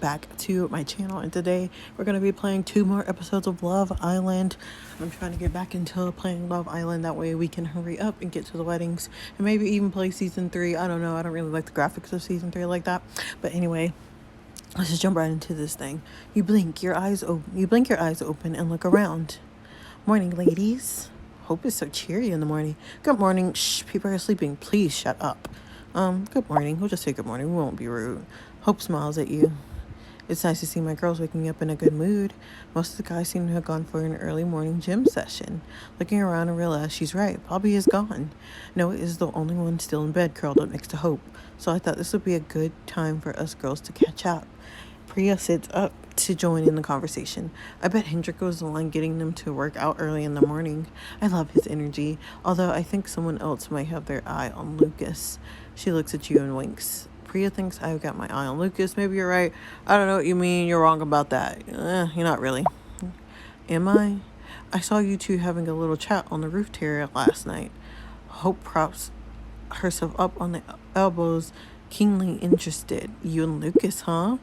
back to my channel, and today we're going to be playing 2 more episodes of Love Island. I'm trying to get back into playing Love Island, that way we can hurry up and get to the weddings and maybe even play season 3. I don't know, I don't really like the graphics of season 3 like that, but anyway, let's just jump right into this thing. You blink your eyes open and look around. Morning, ladies. Hope is so cheery in the morning. Good morning. Shh, people are sleeping. Please shut up. Good morning. We'll just say good morning. We won't be rude. Hope smiles at you. It's nice to see my girls waking up in a good mood. Most of the guys seem to have gone for an early morning gym session. Looking around, I realize she's right. Bobby is gone. Noah is the only one still in bed, curled up next to Hope. So I thought this would be a good time for us girls to catch up. Priya sits up to join in the conversation. I bet Hendrik was the one getting them to work out early in the morning. I love his energy, although I think someone else might have their eye on Lucas. She looks at you and winks. Priya thinks I've got my eye on Lucas. Maybe you're right. I don't know what you mean. You're wrong about that. You're not really. Am I? I saw you two having a little chat on the roof terrace last night. Hope props herself up on the elbows, keenly interested. You and Lucas, huh?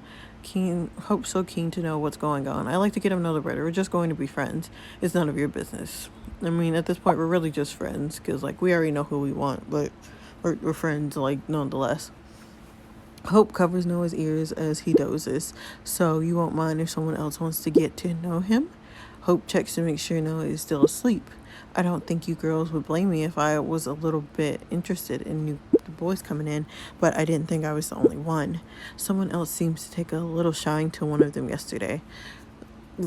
Hope so keen to know what's going on. I like to get him to know the better. We're just going to be friends. It's none of your business. I mean, at this point, we're really just friends because, like, we already know who we want, but we're friends, like, nonetheless. Hope covers Noah's ears as he dozes, so you won't mind if someone else wants to get to know him? Hope checks to make sure Noah is still asleep. I don't think you girls would blame me if I was a little bit interested in new boys coming in, but I didn't think I was the only one. Someone else seems to take a little shine to one of them yesterday.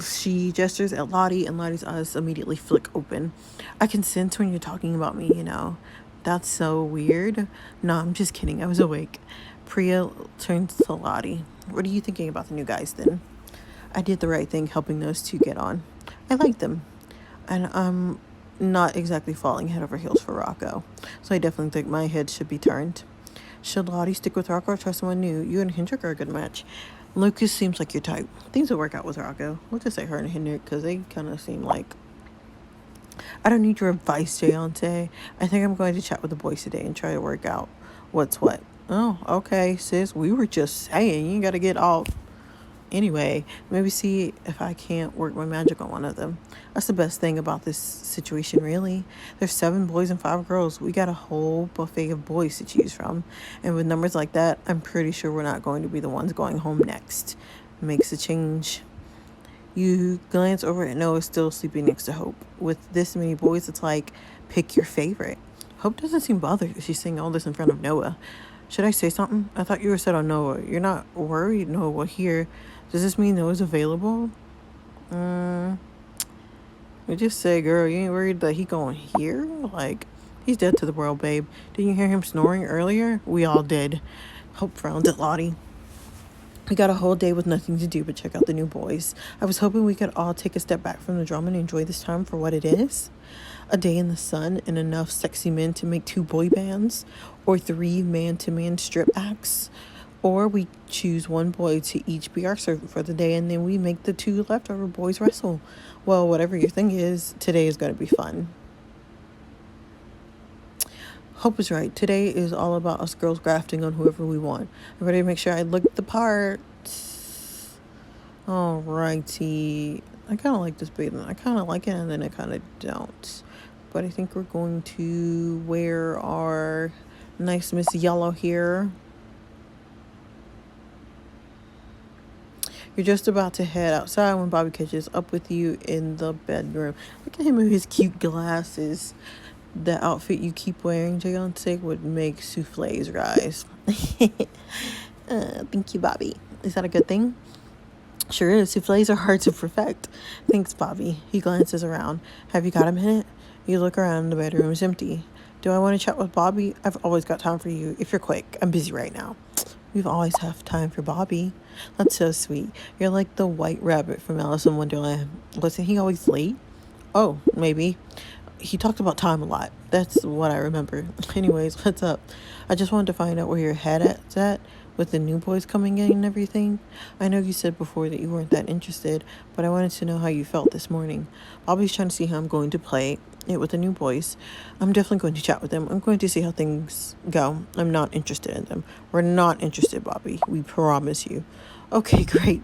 She gestures at Lottie, and Lottie's eyes immediately flick open. I can sense when you're talking about me, you know. That's so weird. No, I'm just kidding. I was awake. Priya turns to Lottie. What are you thinking about the new guys then? I did the right thing helping those two get on. I like them. And I'm not exactly falling head over heels for Rocco. So I definitely think my head should be turned. Should Lottie stick with Rocco or try someone new? You and Hendrik are a good match. Lucas seems like your type. Things will work out with Rocco. We'll just say her and Hendrik because they kind of seem like... I don't need your advice, Jayante. I think I'm going to chat with the boys today and try to work out what's what. Oh, okay, sis. We were just saying. You got to get all... Anyway, maybe see if I can't work my magic on one of them. That's the best thing about this situation, really. There's 7 boys and 5 girls. We got a whole buffet of boys to choose from. And with numbers like that, I'm pretty sure we're not going to be the ones going home next. Makes a change. You glance over at Noah still sleeping next to Hope. With this many boys, it's like, pick your favorite. Hope doesn't seem bothered if she's saying all this in front of Noah. Should I say something? I thought you were set on Noah. You're not worried Noah will hear. Does this mean Noah's available? We just say, girl, you ain't worried that he gonna hear? Like, he's dead to the world, babe. Didn't you hear him snoring earlier? We all did. Hope frowned at Lottie. We got a whole day with nothing to do but check out the new boys. I was hoping we could all take a step back from the drama and enjoy this time for what it is. A day in the sun and enough sexy men to make 2 boy bands, or 3 man-to-man strip acts. Or we choose 1 boy to each be our servant for the day, and then we make the 2 leftover boys wrestle. Well, whatever your thing is, today is going to be fun. Hope is right. Today is all about us girls grafting on whoever we want. I'm ready to make sure I look the part. Alrighty. I kind of like this bathing. I kind of like it, and then I kind of don't. But I think we're going to wear our nice Miss Yellow here. You're just about to head outside when Bobby catches up with you in the bedroom. Look at him with his cute glasses. The outfit you keep wearing, Jayante, would make souffles rise. Thank you, Bobby. Is that a good thing? Sure is. Souffles are hard to perfect. Thanks, Bobby. He glances around. Have you got a minute? You look around. The bedroom is empty. Do I want to chat with Bobby? I've always got time for you. If you're quick. I'm busy right now. We've always have time for Bobby. That's so sweet. You're like the white rabbit from Alice in Wonderland. Wasn't he always late? Oh, maybe. He talked about time a lot. That's what I remember. Anyways, what's up? I just wanted to find out where your head's at with the new boys coming in and everything. I know you said before that you weren't that interested, but I wanted to know how you felt this morning. Bobby's trying to see how I'm going to play it with the new boys. I'm definitely going to chat with them. I'm going to see how things go. I'm not interested in them. We're not interested, Bobby. We promise you. Okay, great.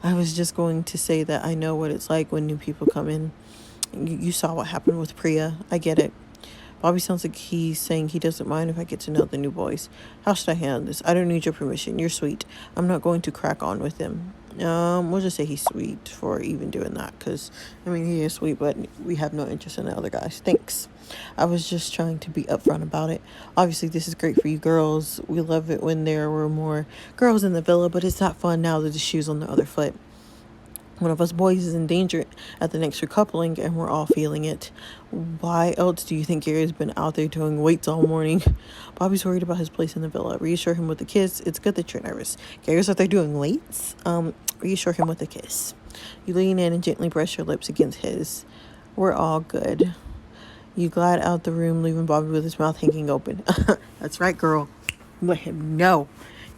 I was just going to say that I know what it's like when new people come in. You saw what happened with Priya. I get it. Bobby sounds like he's saying he doesn't mind if I get to know the new boys. How should I handle this? I don't need your permission. You're sweet. I'm not going to crack on with him. We'll just say he's sweet for even doing that, because, I mean, he is sweet, but we have no interest in the other guys. Thanks. I was just trying to be upfront about it. Obviously, this is great for you girls. We love it when there were more girls in the villa, but it's not fun now that the shoe's on the other foot. One of us boys is in danger at the next recoupling, and we're all feeling it. Why else do you think Gary's been out there doing weights all morning? Bobby's worried about his place in the villa. Reassure him with a kiss. It's good that you're nervous. Gary's out there doing weights? Reassure him with a kiss. You lean in and gently brush your lips against his. We're all good. You glide out the room, leaving Bobby with his mouth hanging open. That's right, girl. Let him know.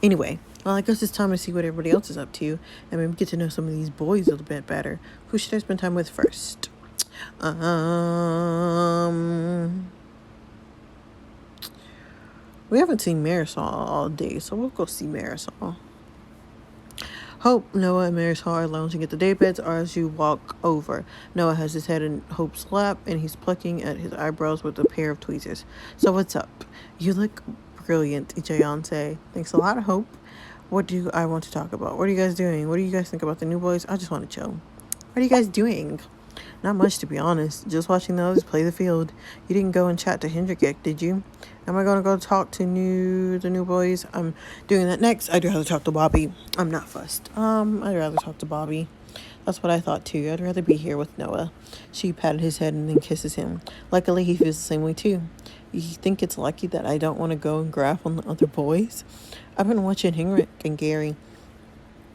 Anyway, well, I guess it's time to see what everybody else is up to and maybe get to know some of these boys a little bit better. Who should I spend time with first? We haven't seen Marisol all day, so we'll go see Marisol. Hope, Noah, and Marisol are lounging at the daybeds as you walk over. Noah has his head in Hope's lap, and he's plucking at his eyebrows with a pair of tweezers. So what's up? You look brilliant, Jayon. Thanks a lot, Hope. What do I want to talk about? What are you guys doing? What do you guys think about the new boys? I just want to chill. What are you guys doing? Not much, to be honest. Just watching the others play the field. You didn't go and chat to Hendrik yet, did you? Am I going to go talk to the new boys? I'm doing that next. I'd rather talk to Bobby. I'm not fussed. I'd rather talk to Bobby. That's what I thought too. I'd rather be here with Noah. She patted his head and then kisses him. Luckily, he feels the same way too. You think it's lucky that I don't want to go and grab on the other boys? I've been watching Henrik and Gary.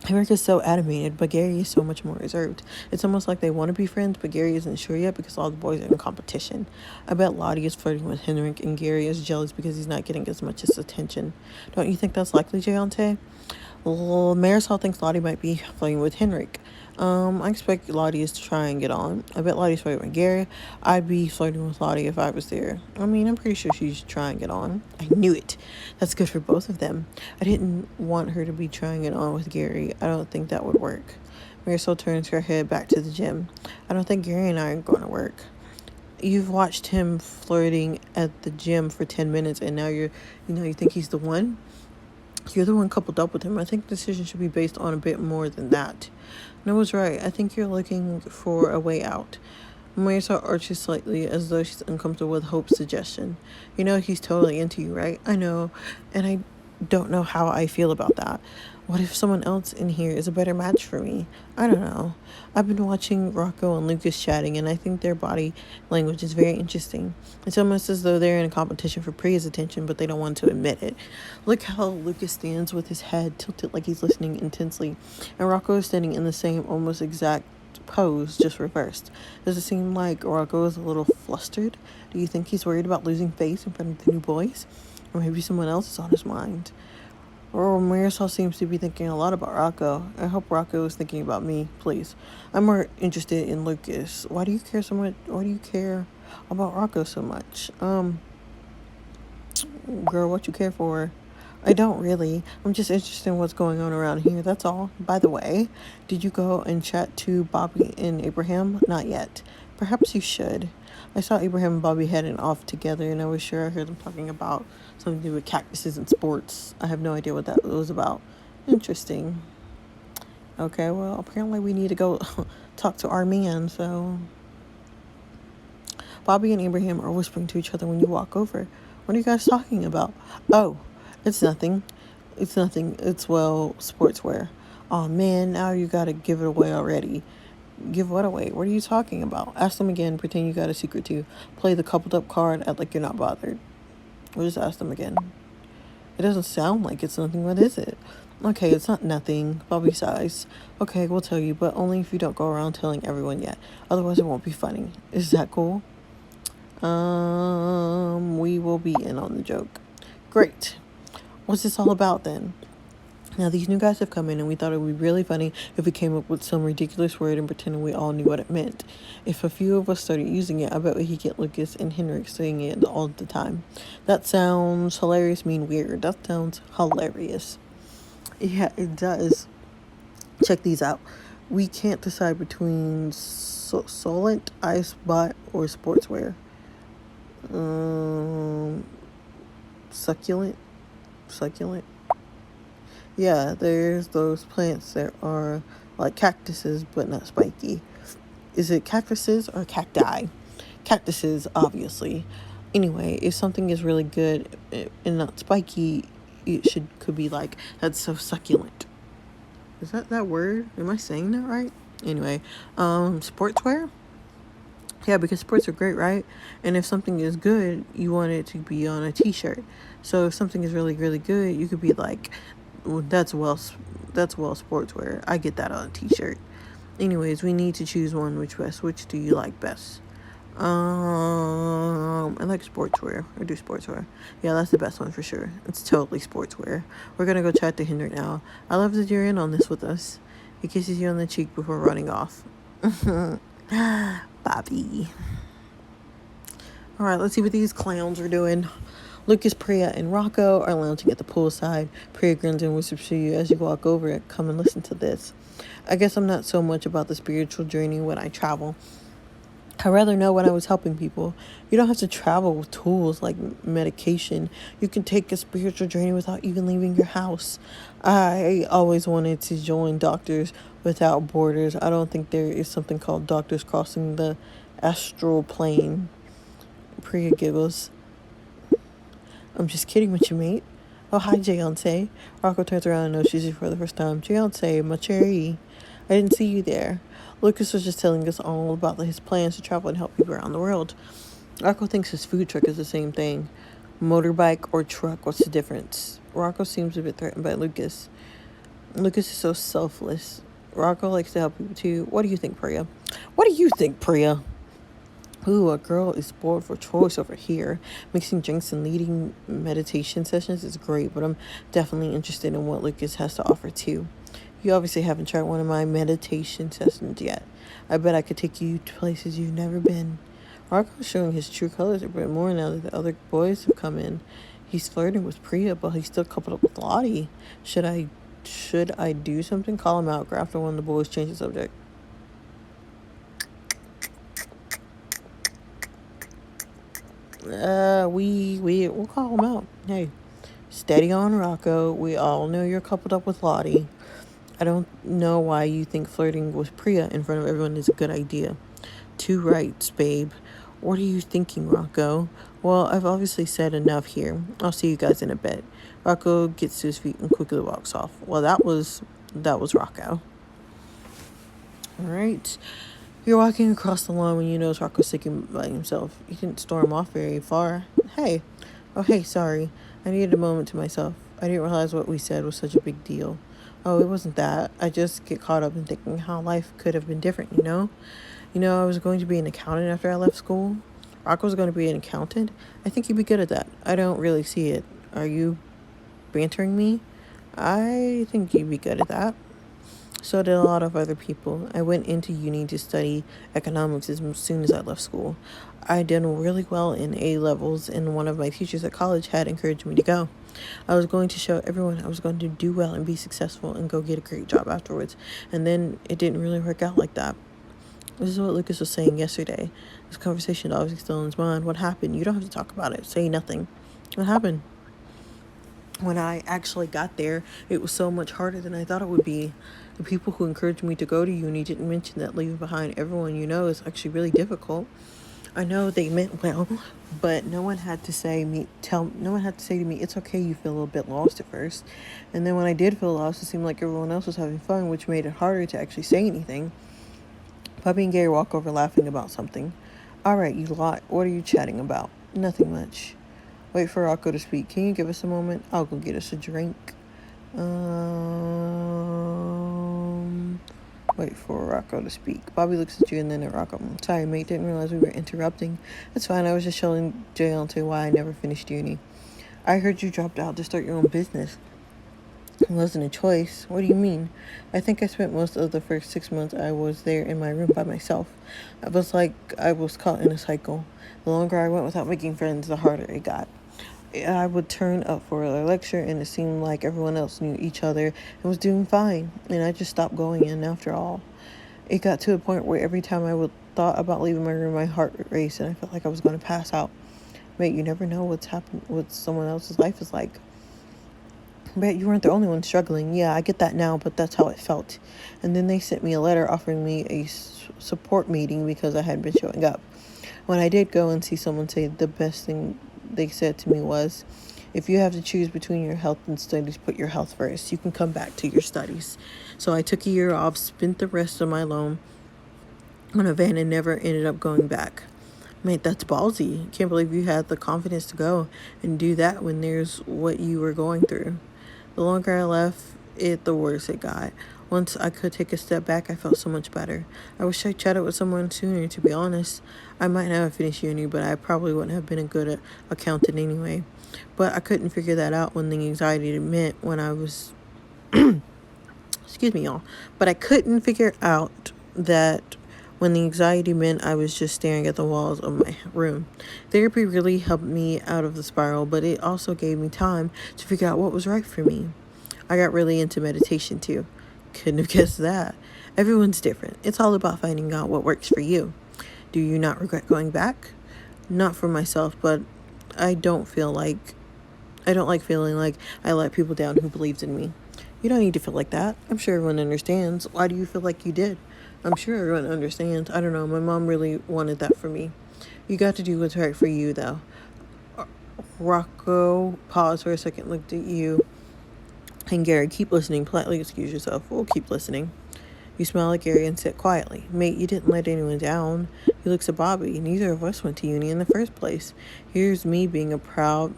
Henrik is so animated, but Gary is so much more reserved. It's almost like they want to be friends, but Gary isn't sure yet because all the boys are in competition. I bet Lottie is flirting with Henrik, and Gary is jealous because he's not getting as much as attention. Don't you think that's likely, Jayante? Well, Marisol thinks Lottie might be flirting with Henrik. I expect Lottie is to try and get on. I bet Lottie's flirting with Gary. I'd be flirting with Lottie if I was there. I mean, I'm pretty sure she's trying to get on. I knew it. That's good for both of them. I didn't want her to be trying it on with Gary. I don't think that would work. Marisol turns her head back to the gym. I don't think Gary and I are going to work. You've watched him flirting at the gym for 10 minutes, and now you think he's the one? You're the one coupled up with him. I think the decision should be based on a bit more than that. Noah's right. I think you're looking for a way out. Marisol arches slightly as though she's uncomfortable with Hope's suggestion. You know he's totally into you, right? I know, and I don't know how I feel about that. What if someone else in here is a better match for me? I don't know. I've been watching Rocco and Lucas chatting, and I think their body language is very interesting. It's almost as though they're in a competition for Priya's attention, but they don't want to admit it. Look how Lucas stands with his head tilted like he's listening intensely, and Rocco is standing in the same almost exact pose, just reversed. Does it seem like Rocco is a little flustered? Do you think he's worried about losing face in front of the new boys? Or maybe someone else is on his mind? Or Marisol seems to be thinking a lot about Rocco. I hope Rocco is thinking about me, please. I'm more interested in Lucas. Why do you care so much? Why do you care about Rocco so much? Girl, what you care for? I don't really. I'm just interested in what's going on around here, that's all. By the way, did you go and chat to Bobby and Abraham? Not yet. Perhaps you should. I saw Abraham and Bobby heading off together, and I was sure I heard them talking about something to do with cactuses and sports. I have no idea what that was about. Interesting. Okay, well, apparently we need to go talk to our man, so... Bobby and Abraham are whispering to each other when you walk over. What are you guys talking about? Oh, it's nothing. It's nothing. It's, well, sportswear. Oh, man, now you gotta give it away already. Give what away? What are you talking about? Ask them again. Pretend you got a secret too. Play the coupled up card. Act like you're not bothered. We'll just ask them again. It doesn't sound like it's nothing. What is it? Okay, it's not nothing. Bobby sighs. Okay, we'll tell you, but only if you don't go around telling everyone yet. Otherwise, it won't be funny. Is that cool? We will be in on the joke. Great. What's this all about then? Now, these new guys have come in, and we thought it would be really funny if we came up with some ridiculous word and pretended we all knew what it meant. If a few of us started using it, I bet we could get Lucas and Henrik saying it all the time. That sounds hilarious, weird. That sounds hilarious. Yeah, it does. Check these out. We can't decide between Solent, Icebot, or Sportswear. Um, succulent. Succulent. Yeah, there's those plants that are like cactuses but not spiky. Is it cactuses or cacti? Cactuses, obviously. Anyway, if something is really good and not spiky, it could be like, that's so succulent. Is that word? Am I saying that right? Anyway, sportswear. Yeah, because sports are great, right? And if something is good, you want it to be on a t-shirt. So if something is really, really good, you could be like, well, that's well sportswear. I get that on a t-shirt. Anyways, we need to choose one. Which do you like best? I like sportswear. I do sportswear. Yeah, that's the best one for sure. It's totally sportswear. We're gonna go chat to Hendrik now. I love that you're in on this with us. He kisses you on the cheek before running off. Bobby. All right, let's see what these clowns are doing. Lucas, Priya, and Rocco are lounging at the poolside. Priya grins and whispers to you as you walk over it. Come and listen to this. I guess I'm not so much about the spiritual journey when I travel. I'd rather know when I was helping people. You don't have to travel with tools like medication. You can take a spiritual journey without even leaving your house. I always wanted to join Doctors Without Borders. I don't think there is something called Doctors Crossing the Astral Plane. Priya giggles. I'm just kidding with you, mate. Oh, hi, Jayonce. Rocco turns around and notices you for the first time. Jayonce, my cherry. I didn't see you there. Lucas was just telling us all about his plans to travel and help people around the world. Rocco thinks his food truck is the same thing. Motorbike or truck, what's the difference? Rocco seems a bit threatened by Lucas. Lucas is so selfless. Rocco likes to help people too. What do you think, Priya? What do you think, Priya? Ooh, a girl is spoiled for choice over here. Mixing drinks and leading meditation sessions is great, but I'm definitely interested in what Lucas has to offer too. You obviously haven't tried one of my meditation sessions yet. I bet I could take you to places you've never been. Rocco's showing his true colors a bit more now that the other boys have come in. He's flirting with Priya, but he's still coupled up with Lottie. Should I do something? Call him out. After one of the boys change the subject. We'll call him out. Hey, steady on, Rocco. We all know you're coupled up with Lottie. I don't know why you think flirting with Priya in front of everyone is a good idea. Two rights, babe. What are you thinking, Rocco? Well, I've obviously said enough here. I'll see you guys in a bit. Rocco gets to his feet and quickly walks off. Well, that was Rocco. All right. You're walking across the lawn when you notice Rocco's sitting by himself. You didn't storm off very far. Hey. Oh, hey, sorry. I needed a moment to myself. I didn't realize what we said was such a big deal. Oh, it wasn't that. I just get caught up in thinking how life could have been different, you know? I was going to be an accountant after I left school. Rocco was going to be an accountant. I think he'd be good at that. I don't really see it. Are you bantering me? I think you'd be good at that. So did a lot of other people. I went into uni to study economics as soon as I left school. I did really well in A-levels, and one of my teachers at college had encouraged me to go. I was going to show everyone I was going to do well and be successful and go get a great job afterwards. And then it didn't really work out like that. This is what Lucas was saying yesterday. This conversation is obviously still in his mind. What happened? You don't have to talk about it. Say nothing. What happened? When I actually got there, it was so much harder than I thought it would be. The people who encouraged me to go to uni didn't mention that leaving behind everyone you know is actually really difficult. I know they meant well, but no one had to say to me, it's okay you feel a little bit lost at first. And then when I did feel lost, it seemed like everyone else was having fun, which made it harder to actually say anything. Puppy and Gary walk over laughing about something. All right, you lot, what are you chatting about? Nothing much. Wait for Rocco to speak. Can you give us a moment? I'll go get us a drink. Wait for Rocco to speak. Bobby looks at you and then at Rocco. Sorry, mate, didn't realize we were interrupting. It's fine, I was just showing Jayonce why I never finished uni. I heard you dropped out to start your own business. It wasn't a choice. What do you mean? I think I spent most of the first 6 months I was there in my room by myself. I was like I was caught in a cycle. The longer I went without making friends, the harder it got. I would turn up for a lecture, and it seemed like everyone else knew each other and was doing fine, and I just stopped going in after all. It got to a point where every time I would thought about leaving my room, my heart would race, and I felt like I was going to pass out. Mate, you never know what someone else's life is like. But you weren't the only one struggling. Yeah, I get that now, but that's how it felt. And then they sent me a letter offering me a support meeting because I hadn't been showing up. When I did go and see someone say, the best thing they said to me was, if you have to choose between your health and studies, put your health first. You can come back to your studies. So I took a year off, spent the rest of my loan on a van, and never ended up going back. Mate, that's ballsy. Can't believe you had the confidence to go and do that when there's what you were going through. The longer I left it, the worse it got. Once I could take a step back, I felt so much better. I wish I chatted with someone sooner, to be honest. I might not have finished uni, but I probably wouldn't have been a good accountant anyway. But I couldn't figure that out when the anxiety meant when I was... Excuse me, y'all. But I couldn't figure out that when the anxiety meant I was just staring at the walls of my room. Therapy really helped me out of the spiral, but it also gave me time to figure out what was right for me. I got really into meditation too. Couldn't have guessed that. Everyone's different. It's all about finding out what works for you. Do you not regret going back? Not for myself, but I don't like feeling like I let people down who believed in me. You don't need to feel like that. I'm sure everyone understands. Why do you feel like you did? I'm sure everyone understands. I don't know. My mom really wanted that for me. You got to do what's right for you, though. Rocco paused for a second, looked at you. And Gary, keep listening. Politely excuse yourself. We'll keep listening. You smiled at Gary and said quietly, Mate, you didn't let anyone down. You looked at Bobby. Neither of us went to uni in the first place. Here's me being proud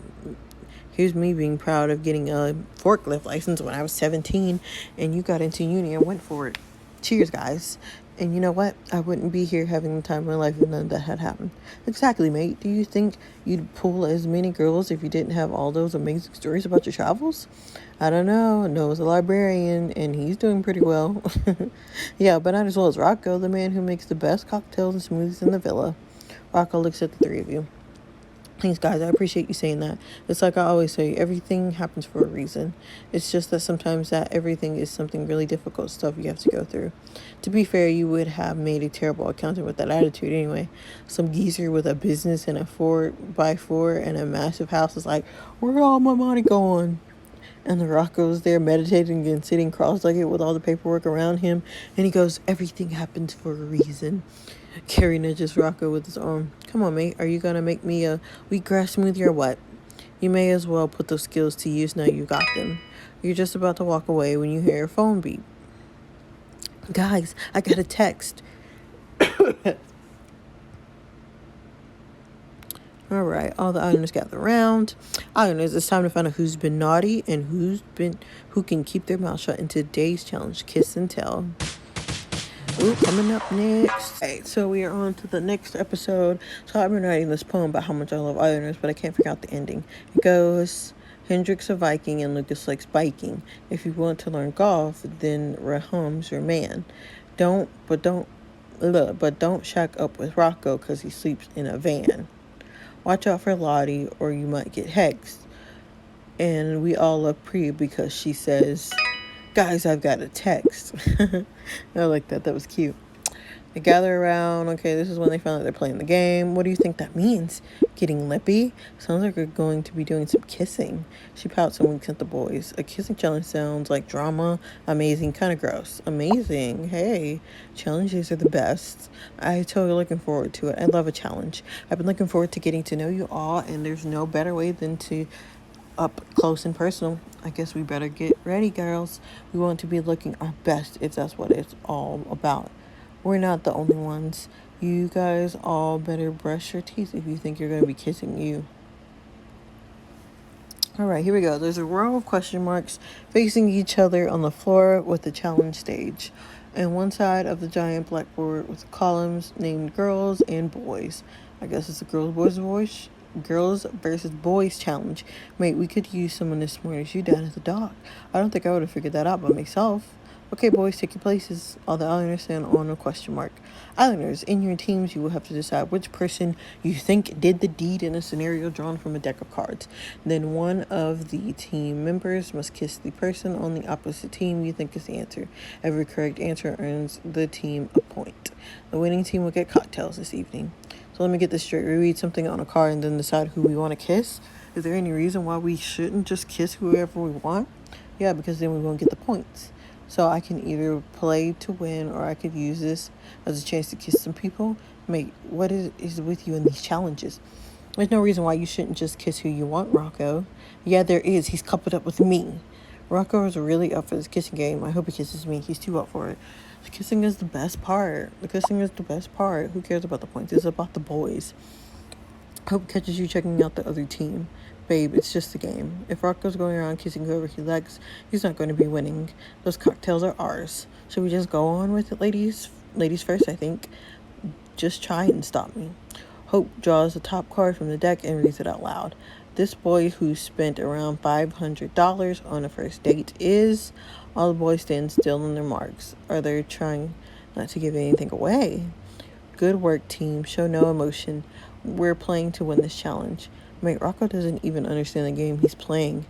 of getting a forklift license when I was 17, and you got into uni and went for it. Cheers, guys. And you know what? I wouldn't be here having the time of my life if none of that had happened. Exactly, mate. Do you think you'd pull as many girls if you didn't have all those amazing stories about your travels? I don't know. Noah's a librarian, and he's doing pretty well. Yeah, but not as well as Rocco, the man who makes the best cocktails and smoothies in the villa. Rocco looks at the three of you. Thanks, guys. I appreciate you saying that. It's like I always say, everything happens for a reason. It's just that sometimes that everything is something really difficult stuff you have to go through. To be fair, you would have made a terrible accountant with that attitude anyway. Some geezer with a business and a 4x4 and a massive house is like, where all my money going? And the Rocco's there meditating and sitting cross-legged with all the paperwork around him. And he goes, everything happens for a reason. Carrie nudges Rocco with his arm. Come on, mate. Are you going to make me a wheatgrass smoothie or what? You may as well put those skills to use now you got them. You're just about to walk away when you hear your phone beep. Guys, I got a text. All right, all the islanders gather around. Islanders, it's time to find out who's been naughty and who can keep their mouth shut in today's challenge, Kiss and Tell. Ooh, coming up next. Okay, so we are on to the next episode. So I've been writing this poem about how much I love Islanders, but I can't figure out the ending. It goes, Hendrik's a Viking and Lucas likes biking. If you want to learn golf, then Rahum's your man. But don't shack up with Rocco because he sleeps in a van. Watch out for Lottie or you might get hexed. And we all love Priya because she says, guys, I've got a text. I like that. That was cute. They gather around. Okay, this is when they found out they're playing the game. What do you think that means? Getting lippy? Sounds like we're going to be doing some kissing. She pouts and winks at the boys. A kissing challenge sounds like drama. Amazing. Kind of gross. Amazing. Hey, challenges are the best. I'm totally looking forward to it. I love a challenge. I've been looking forward to getting to know you all, and there's no better way than to up close and personal. I guess we better get ready, girls. We want to be looking our best if that's what it's all about. We're not the only ones. You guys all better brush your teeth if you think you're going to be kissing you. All right, here we go. There's a row of question marks facing each other on the floor with the challenge stage. And one side of the giant blackboard with columns named girls and boys. I guess it's a girls versus boys challenge. Mate, we could use someone as smart as you down at the dock. I don't think I would have figured that out by myself. Okay, boys, take your places. All the Islanders stand on a question mark. Islanders, in your teams, you will have to decide which person you think did the deed in a scenario drawn from a deck of cards. Then one of the team members must kiss the person on the opposite team you think is the answer. Every correct answer earns the team a point. The winning team will get cocktails this evening. So let me get this straight. We read something on a card and then decide who we want to kiss. Is there any reason why we shouldn't just kiss whoever we want? Yeah, because then we won't get the points. So I can either play to win or I could use this as a chance to kiss some people. Mate, what is with you in these challenges? There's no reason why you shouldn't just kiss who you want, Rocco. Yeah, there is. He's coupled up with me. Rocco is really up for this kissing game. I hope he kisses me. He's too up for it. The kissing is the best part. The kissing is the best part. Who cares about the points? It's about the boys. Hope catches you checking out the other team. Babe, it's just a game. If Rocco's going around kissing whoever he likes, he's not going to be winning. Those cocktails are ours. Should we just go on with it, ladies? Ladies first, I think. Just try and stop me. Hope draws the top card from the deck and reads it out loud. This boy who spent around $500 on a first date is... All the boys stand still on their marks. Are they trying not to give anything away? Good work, team. Show no emotion. We're playing to win this challenge. Mate, Rocco doesn't even understand the game he's playing.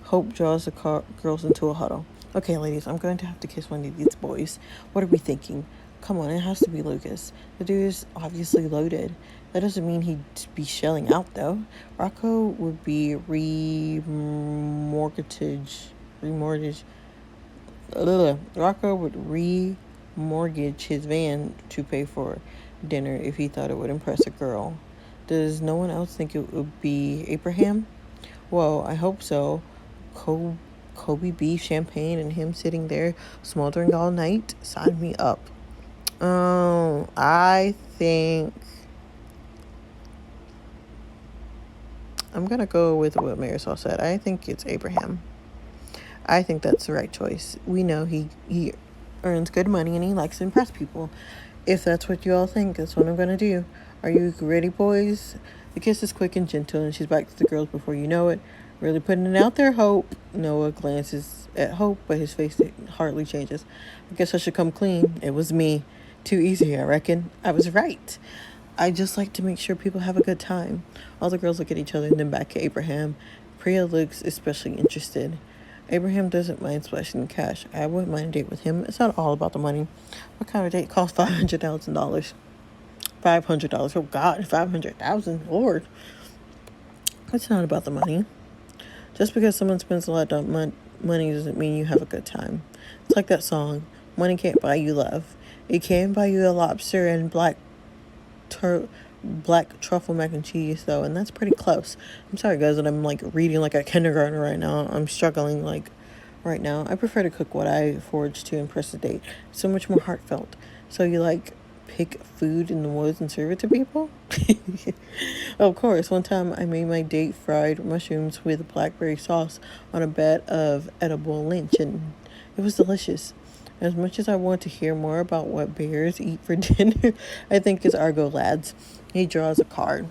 Hope draws the girls into a huddle. Okay, ladies, I'm going to have to kiss one of these boys. What are we thinking? Come on, it has to be Lucas. The dude is obviously loaded. That doesn't mean he'd be shelling out, though. Rocco would be Rocco would remortgage his van to pay for dinner if he thought it would impress a girl. Does no one else think it would be Abraham? Well, I hope so. Kobe beef, champagne, and him sitting there smoldering all night. Sign me up. I think I'm gonna go with what Marisol said. I think it's Abraham. I think that's the right choice. We know he earns good money and he likes to impress people. If that's what you all think, that's what I'm gonna do. Are you ready, boys? The kiss is quick and gentle, and she's back to the girls before you know it. Really putting it out there, Hope. Noah glances at Hope, but his face hardly changes. I guess I should come clean. It was me. Too easy, I reckon. I was right. I just like to make sure people have a good time. All the girls look at each other and then back at Abraham. Priya looks especially interested. Abraham doesn't mind splashing the cash. I wouldn't mind a date with him. It's not all about the money. What kind of date costs $500,000? $500. Oh, God, $500,000. Lord. It's not about the money. Just because someone spends a lot of money doesn't mean you have a good time. It's like that song, Money Can't Buy You Love. It can buy you a lobster and black truffle mac and cheese, though, and that's pretty close. I'm sorry, guys, that I'm, reading like a kindergartner right now. I'm struggling, right now. I prefer to cook what I forage to impress the date. It's so much more heartfelt. So you, pick food in the woods and serve it to people? Of course, one time I made my date fried mushrooms with blackberry sauce on a bed of edible lynch, and it was delicious. As much as I want to hear more about what bears eat for dinner, I think it's Argo Lads. He draws a card.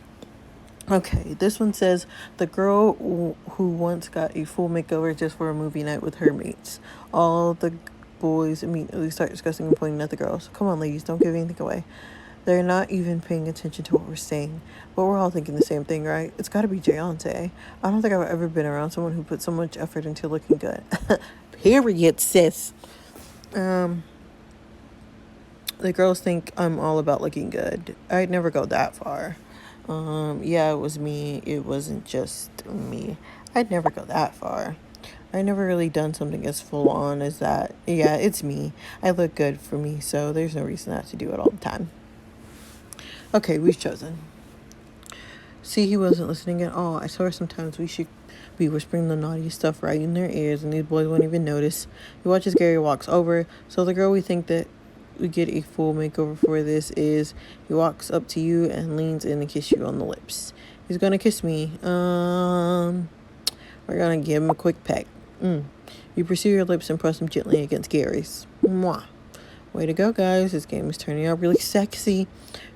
Okay, this one says, the girl who once got a full makeover just for a movie night with her mates. All the boys immediately start discussing and pointing at the girls. Come on, ladies, don't give anything away. They're not even paying attention to what we're saying. But we're all thinking the same thing, right? It's got to be Jayante. I don't think I've ever been around someone who put so much effort into looking good. Period, sis. The girls think I'm all about looking good. I'd never go that far. Yeah, it was me. It wasn't just me. I'd never go that far. I never really done something as full on as that. Yeah, it's me. I look good for me, so there's no reason not to do it all the time. Okay, we've chosen. See, he wasn't listening at all. I swear sometimes we should be whispering the naughty stuff right in their ears, and these boys won't even notice. He watches Gary walks over. So the girl we think that we get a full makeover for this is, he walks up to you and leans in and kiss you on the lips. He's gonna kiss me. We're gonna give him a quick peck. You pursue your lips and press them gently against Gary's. Mwah. Way to go, guys. This game is turning out really sexy.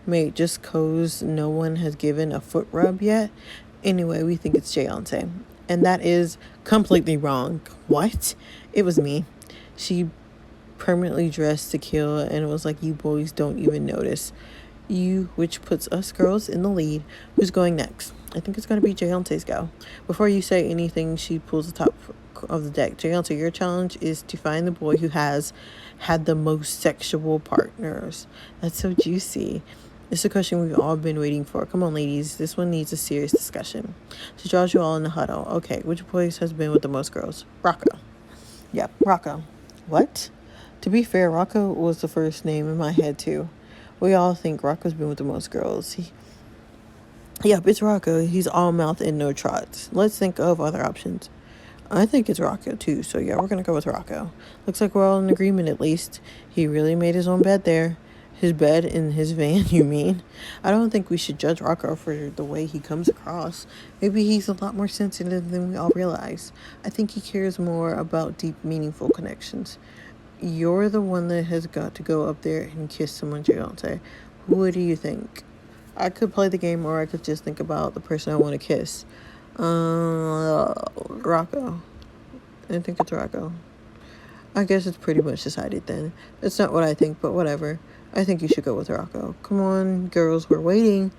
Mate, just 'cause no one has given a foot rub yet. Anyway, we think it's Jayante. And that is completely wrong. What? It was me. She permanently dressed to kill, and it was like, you boys don't even notice. Which puts us girls in the lead. Who's going next? I think it's going to be Jayonte's go. Before you say anything, she pulls the top of the deck. Jayonte, your challenge is to find the boy who has had the most sexual partners. That's so juicy. It's a question we've all been waiting for. Come on, ladies. This one needs a serious discussion. She draws you all in the huddle. Okay, which boy has been with the most girls? Rocco. Yep, Rocco. What? To be fair, Rocco was the first name in my head, too. We all think Rocco's been with the most girls. Yep, it's Rocco. He's all mouth and no trots. Let's think of other options. I think it's Rocco, too. So, yeah, we're going to go with Rocco. Looks like we're all in agreement, at least. He really made his own bed there. His bed in his van, you mean? I don't think we should judge Rocco for the way he comes across. Maybe he's a lot more sensitive than we all realize. I think he cares more about deep, meaningful connections. You're the one that has got to go up there and kiss someone, Jayonte. What do you think? I could play the game, or I could just think about the person I want to kiss. Rocco. I think it's Rocco. I guess it's pretty much decided then. It's not what I think, but whatever. I think you should go with Rocco. Come on, girls, we're waiting.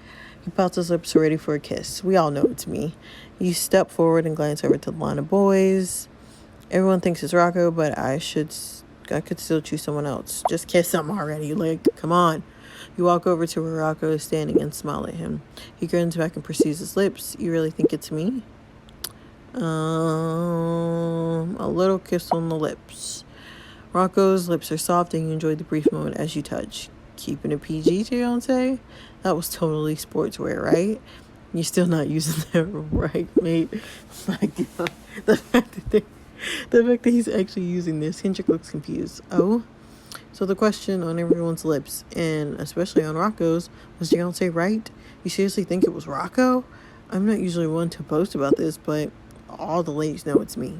He pouts his lips ready for a kiss. We all know it's me. You step forward and glance over to the line of boys. Everyone thinks it's Rocco, but I could still choose someone else. Just kiss him already. Like, come on. You walk over to where Rocco is standing and smile at him. He grins back and pursues his lips. You really think it's me? A little kiss on the lips. Rocco's lips are soft and you enjoy the brief moment as you touch. Keeping it PG, Jayonte? That was totally sportswear, right? You're still not using that right, mate? My God. The fact that he's actually using this. Kendrick looks confused. Oh? So the question on everyone's lips, and especially on Rocco's, was Jayonte right? You seriously think it was Rocco? I'm not usually one to boast about this, but all the ladies know it's me.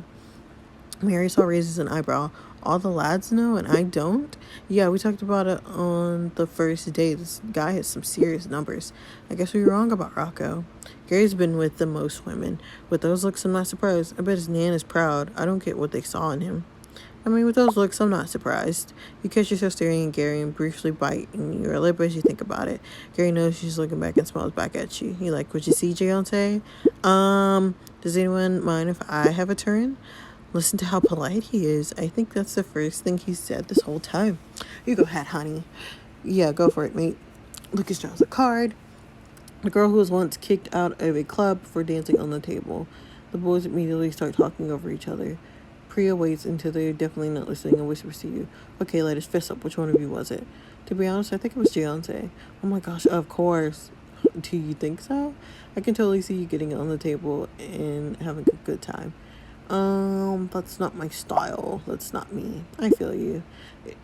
Marisol raises an eyebrow. All the lads know and I don't? Yeah, we talked about it on the first day. This guy has some serious numbers. I guess we were wrong about Rocco. Gary's been with the most women. With those looks, I'm not surprised. I bet his nan is proud. I don't get what they saw in him. I mean, with those looks, I'm not surprised. You catch yourself staring at Gary and briefly biting your lip as you think about it. Gary knows she's looking back and smiles back at you. You like what you see, Jayonte? Does anyone mind if I have a turn? Listen to how polite he is. I think that's the first thing he said this whole time. You go ahead, honey. Yeah, go for it, mate. Lucas draws a card. The girl who was once kicked out of a club for dancing on the table. The boys immediately start talking over each other. Priya waits until they're definitely not listening and whispers to you. Okay, ladies, fist up. Which one of you was it? To be honest, I think it was Jayonte. Oh my gosh, of course. Do you think so? I can totally see you getting on the table and having a good time. That's not my style. That's not me. I feel you.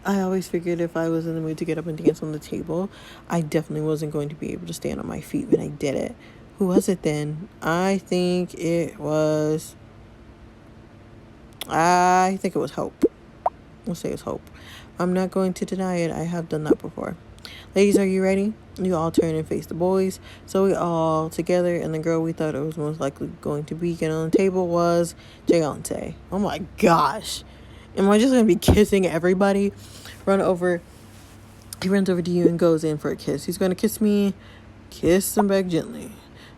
I always figured if I was in the mood to get up and dance on the table, I definitely wasn't going to be able to stand on my feet when I did it. Who was it then? I think it was Hope. We'll say it's Hope. I'm not going to deny it. I have done that before. Ladies, are you ready? You all turn and face the boys. So we all together, and the girl we thought it was most likely going to be getting on the table was Jayonte. Oh my gosh. Am I just going to be kissing everybody? He runs over to you and goes in for a kiss. He's going to kiss me. Kiss him back gently.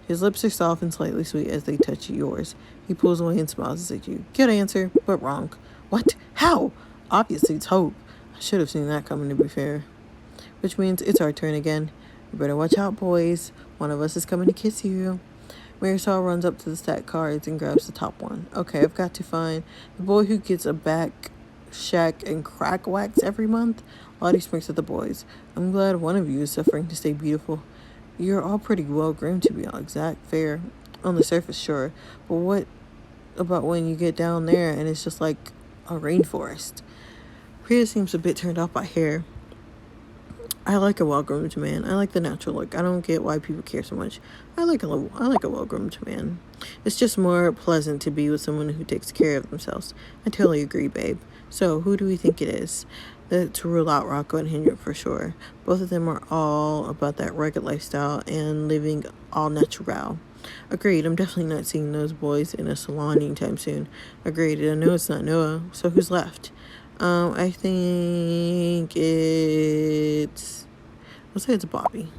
His lips are soft and slightly sweet as they touch yours. He pulls away and smiles at you. Good answer, but wrong. What? How? Obviously, it's Hope. I should have seen that coming, to be fair. Which means it's our turn again. You better watch out, boys. One of us is coming to kiss you. Marisol runs up to the stack cards and grabs the top one. Okay, I've got to find the boy who gets a back, shack, and crack wax every month. Lottie smirks at the boys. I'm glad one of you is suffering to stay beautiful. You're all pretty well groomed, to be exact. Fair. On the surface, sure. But what about when you get down there and it's just like a rainforest? Priya seems a bit turned off by hair. I like a well-groomed man. I like the natural look. I don't get why people care so much. I like a well-groomed man. It's just more pleasant to be with someone who takes care of themselves. I totally agree, babe. So, who do we think it is? To rule out Rocco and Hendrik for sure. Both of them are all about that rugged lifestyle and living all natural. Agreed. I'm definitely not seeing those boys in a salon anytime soon. Agreed. I know it's not Noah. So who's left? I think let's say it's Bobby.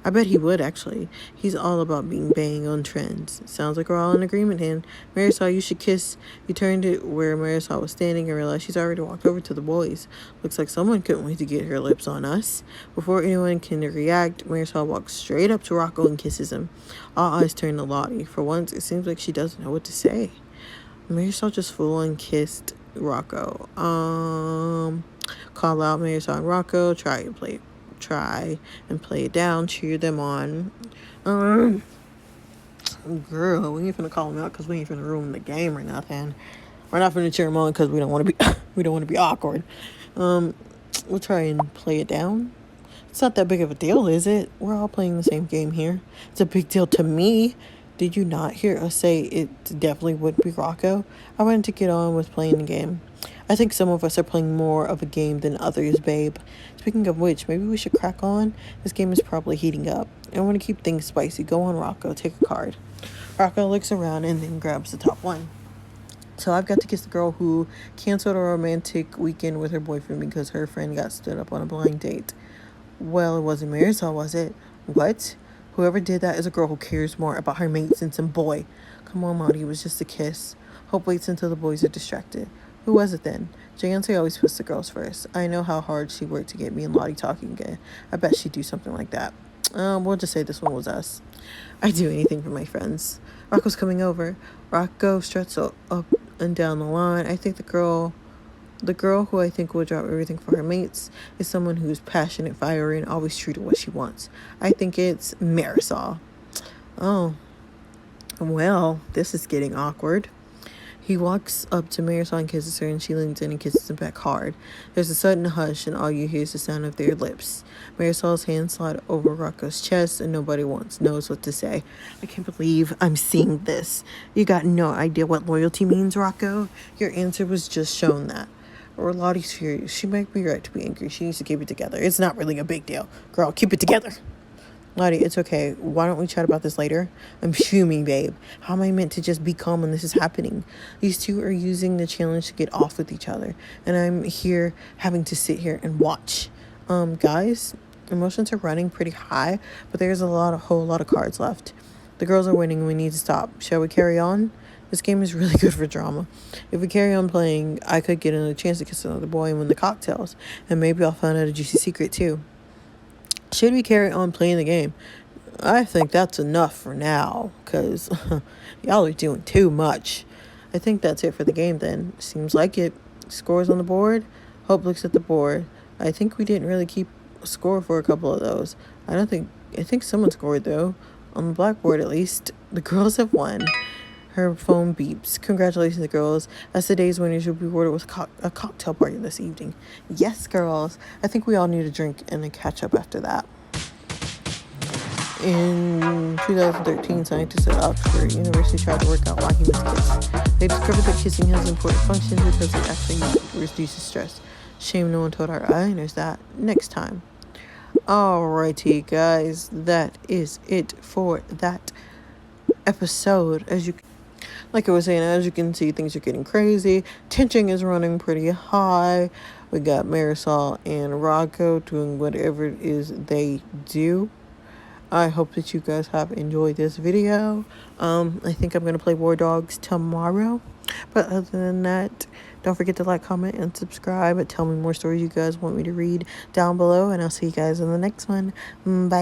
I bet he would, actually. He's all about being bang on trends. Sounds like we're all in agreement, and Marisol, you should kiss. You turned it where Marisol was standing and realized she's already walked over to the boys. Looks like someone couldn't wait to get her lips on us. Before anyone can react, Marisol walks straight up to Rocco and kisses him. All eyes turn to Lottie. For once, it seems like she doesn't know what to say. Marisol just full on kissed Rocco. Call out Marisol and Rocco. Try and play it down. Cheer them on. Girl, we ain't finna call them out because we ain't finna ruin the game or nothing. We're not finna cheer them on because we don't want to be we don't want to be awkward. We'll try and play it down. It's not that big of a deal, is it? We're all playing the same game here. It's a big deal to me. Did you not hear us say it definitely would be Rocco? I wanted to get on with playing the game. I think some of us are playing more of a game than others, babe. Speaking of which, maybe we should crack on. This game is probably heating up. I want to keep things spicy. Go on, Rocco. Take a card. Rocco looks around and then grabs the top one. So I've got to kiss the girl who canceled a romantic weekend with her boyfriend because her friend got stood up on a blind date. Well, it wasn't Marisol, was it? What? Whoever did that is a girl who cares more about her mates than some boy. Come on, Lottie, it was just a kiss. Hope waits until the boys are distracted. Who was it then? Jayante always puts the girls first. I know how hard she worked to get me and Lottie talking again. I bet she'd do something like that. We'll just say this one was us. I'd do anything for my friends. Rocco's coming over. Rocco struts up and down the line. I think the girl who I think will drop everything for her mates is someone who's passionate, fiery, and always true to what she wants. I think it's Marisol. Oh, well, this is getting awkward. He walks up to Marisol and kisses her, and she leans in and kisses him back hard. There's a sudden hush, and all you hear is the sound of their lips. Marisol's hands slide over Rocco's chest, and nobody once knows what to say. I can't believe I'm seeing this. You got no idea what loyalty means, Rocco? Your answer was just shown that. Or Lottie's furious. She might be right to be angry. She needs to keep it together. It's not really a big deal. Girl, keep it together. Lottie, it's okay. Why don't we chat about this later? I'm fuming, babe. How am I meant to just be calm when this is happening? These two are using the challenge to get off with each other. And I'm here having to sit here and watch. Guys, emotions are running pretty high, but there's a whole lot of cards left. The girls are winning and we need to stop. Shall we carry on? This game is really good for drama. If we carry on playing, I could get another chance to kiss another boy and win the cocktails. And maybe I'll find out a juicy secret too. Should we carry on playing the game? I think that's enough for now, because y'all are doing too much. I think that's it for the game then. Seems like it. Scores on the board. Hope looks at the board. I think we didn't really keep a score for a couple of those. I think someone scored though. On the blackboard at least. The girls have won. Her phone beeps. Congratulations, girls. As today's winners, you'll be rewarded with a cocktail party this evening. Yes, girls. I think we all need a drink and a catch up after that. In 2013, scientists at Oxford University tried to work out why humans kiss. They discovered that kissing has important functions because it actually reduces stress. Shame no one told our islanders that. Next time. Alrighty, guys. That is it for that episode. Like I was saying, as you can see, things are getting crazy. Tension is running pretty high. We got Marisol and Rocco doing whatever it is they do. I hope that you guys have enjoyed this video. I think I'm going to play War Dogs tomorrow. But other than that, don't forget to like, comment, and subscribe. And tell me more stories you guys want me to read down below. And I'll see you guys in the next one. Bye.